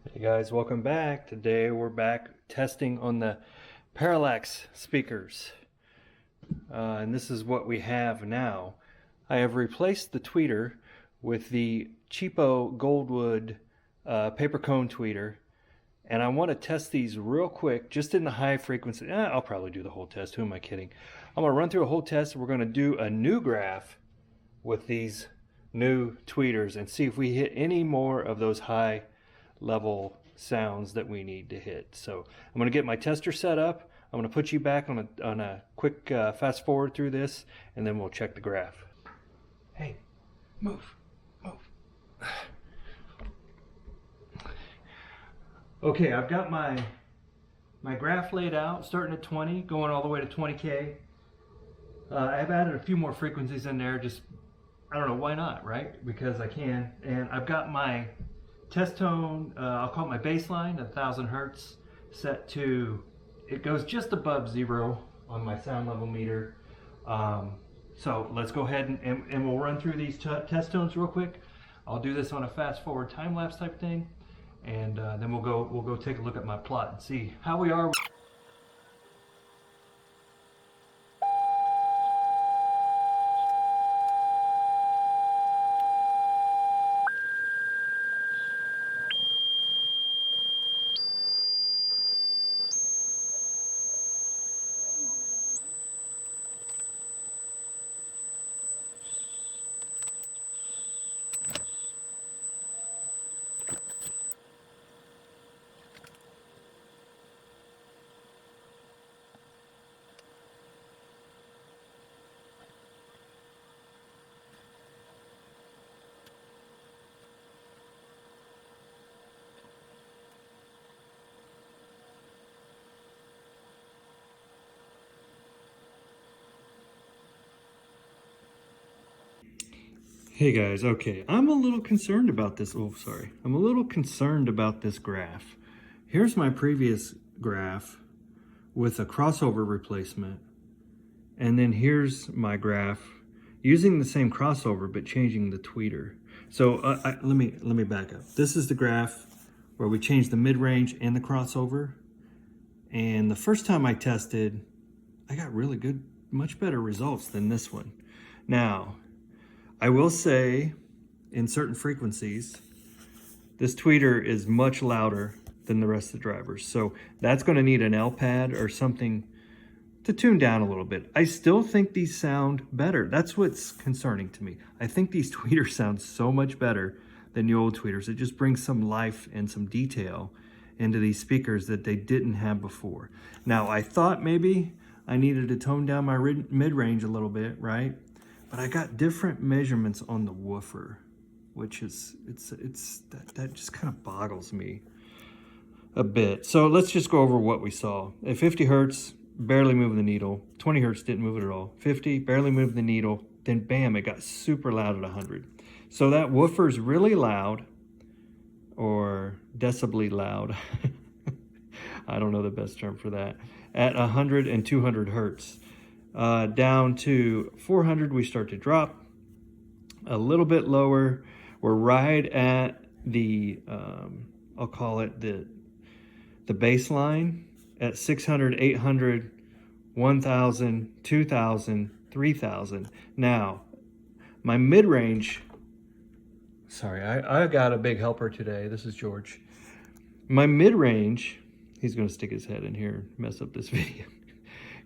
Hey guys, welcome back. Today we're back testing on the Parallax speakers. And this is what we have now. I have replaced the tweeter with the cheapo Goldwood paper cone tweeter. And I want to test these real quick, just in the high frequency. I'll probably do the whole test. Who am I kidding? I'm going to run through a whole test. We're going to do a new graph with these new tweeters and see if we hit any more of those high level sounds that we need to hit. So I'm going to get my tester set up. I'm going to put you back on a quick fast forward through this, and then we'll check the graph. Hey, move. Okay, I've got my graph laid out, starting at 20, going all the way to 20K. I've added a few more frequencies in there, just, I don't know, why not, right? Because I can. And I've got my test tone, I'll call it my baseline, 1000 hertz, set to, it goes just above 0 on my sound level meter. So let's go ahead and we'll run through these test tones real quick. I'll do this on a fast forward time lapse type thing, and then we'll go take a look at my plot and see how we are. Hey guys, okay, I'm a little concerned about this. I'm a little concerned about this graph. Here's my previous graph with a crossover replacement. And then here's my graph using the same crossover, but changing the tweeter. So let me back up. This is the graph where we changed the mid-range and the crossover. And the first time I tested, I got really good, much better results than this one. Now, I will say, in certain frequencies, this tweeter is much louder than the rest of the drivers. So that's going to need an L pad or something to tune down a little bit. I still think these sound better. That's what's concerning to me. I think these tweeters sound so much better than the old tweeters. It just brings some life and some detail into these speakers that they didn't have before. Now, I thought maybe I needed to tone down my mid-range a little bit, right? But I got different measurements on the woofer, which is, that just kind of boggles me a bit. So let's just go over what we saw. At 50 hertz, barely moved the needle. 20 hertz, didn't move it at all. 50, barely moved the needle. Then bam, it got super loud at 100. So that woofer's really loud, or decibly loud. I don't know the best term for that. At 100 and 200 hertz. Down to 400, we start to drop a little bit lower. We're right at the, I'll call it the baseline at 600, 800, 1000, 2000, 3000. Now, my mid-range, sorry, I got a big helper today. This is George. My mid-range, he's going to stick his head in here and mess up this video.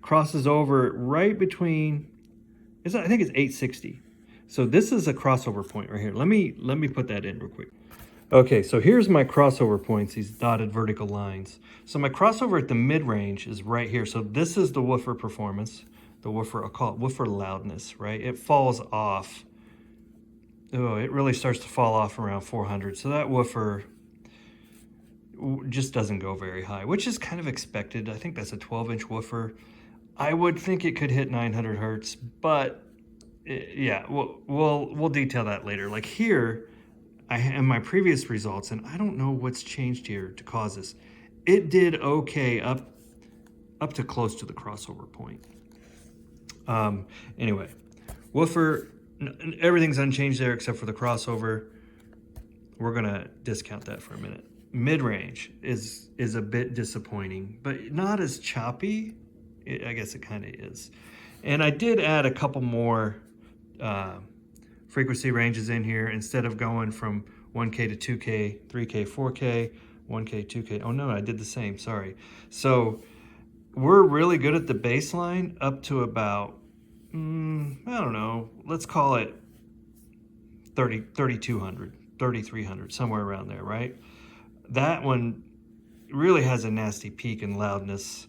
Crosses over right between, I think it's 860. So this is a crossover point right here. Let me put that in real quick. Okay, so here's my crossover points, these dotted vertical lines. So my crossover at the mid-range is right here. So this is the woofer performance, the woofer, I'll call it woofer loudness, right? It falls off. Oh, it really starts to fall off around 400. So that woofer just doesn't go very high, which is kind of expected. I think that's a 12-inch woofer. I would think it could hit 900 hertz, but yeah, we'll detail that later. Like here, I have my previous results, and I don't know what's changed here to cause this. It did okay up to close to the crossover point. Anyway, woofer, everything's unchanged there except for the crossover. We're gonna discount that for a minute. mid-range is a bit disappointing, but not as choppy. I guess it kind of is. And I did add a couple more frequency ranges in here instead of going from 1K to 2K, 3K, 4K, 1K, 2K. Oh no, I did the same, sorry. So we're really good at the baseline up to about, I don't know, let's call it 3,200, 3,300, somewhere around there, right? That one really has a nasty peak in loudness,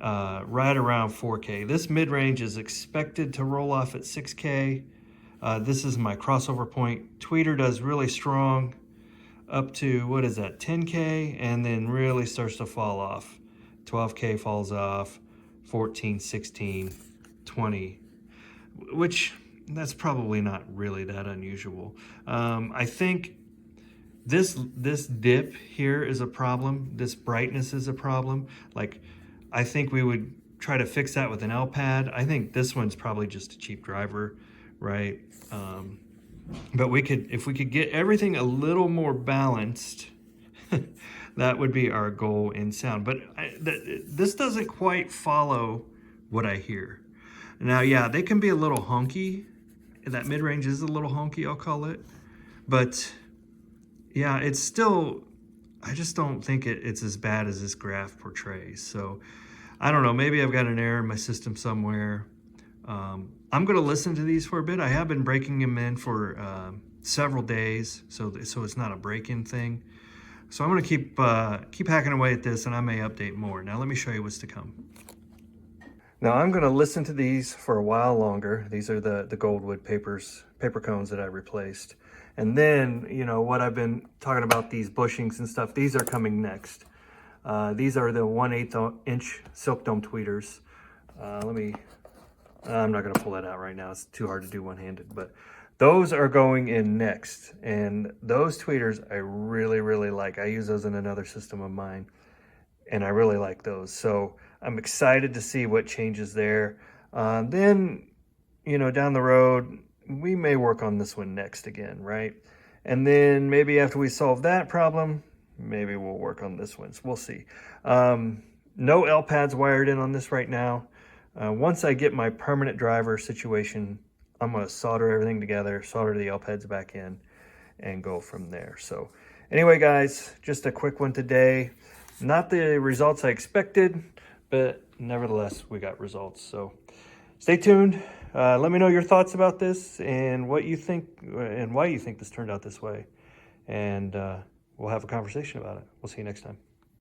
right around 4K. This mid-range is expected to roll off at 6K. This is my crossover point. Tweeter does really strong up to, what is that, 10K, and then really starts to fall off. 12K falls off, 14, 16, 20, which that's probably not really that unusual. I think this dip here is a problem. This brightness is a problem. Like, I think we would try to fix that with an LPAD. I think this one's probably just a cheap driver, right? But we could, if we could get everything a little more balanced, that would be our goal in sound. But this doesn't quite follow what I hear. Now, yeah, they can be a little honky. That mid-range is a little honky, I'll call it. But yeah, it's still, I just don't think it's as bad as this graph portrays. So I don't know, maybe I've got an error in my system somewhere. I'm gonna listen to these for a bit. I have been breaking them in for several days, so it's not a break-in thing. So I'm gonna keep hacking away at this, and I may update more. Now let me show you what's to come. Now I'm gonna listen to these for a while longer. These are the Goldwood paper cones that I replaced. And then, you know, what I've been talking about, these bushings and stuff, these are coming next. These are the 1/8 inch silk dome tweeters. I'm not gonna pull that out right now. It's too hard to do one-handed, but those are going in next. And those tweeters I really, really like. I use those in another system of mine, and I really like those. So I'm excited to see what changes there. Then, you know, down the road, we may work on this one next again, right? And then maybe after we solve that problem, maybe we'll work on this one. So we'll see. No LPADs wired in on this right now. Once I get my permanent driver situation, I'm going to solder everything together, solder the LPADs back in, and go from there. So anyway, guys, just a quick one today. Not the results I expected, but nevertheless, we got results. So stay tuned. Let me know your thoughts about this and what you think and why you think this turned out this way. And we'll have a conversation about it. We'll see you next time.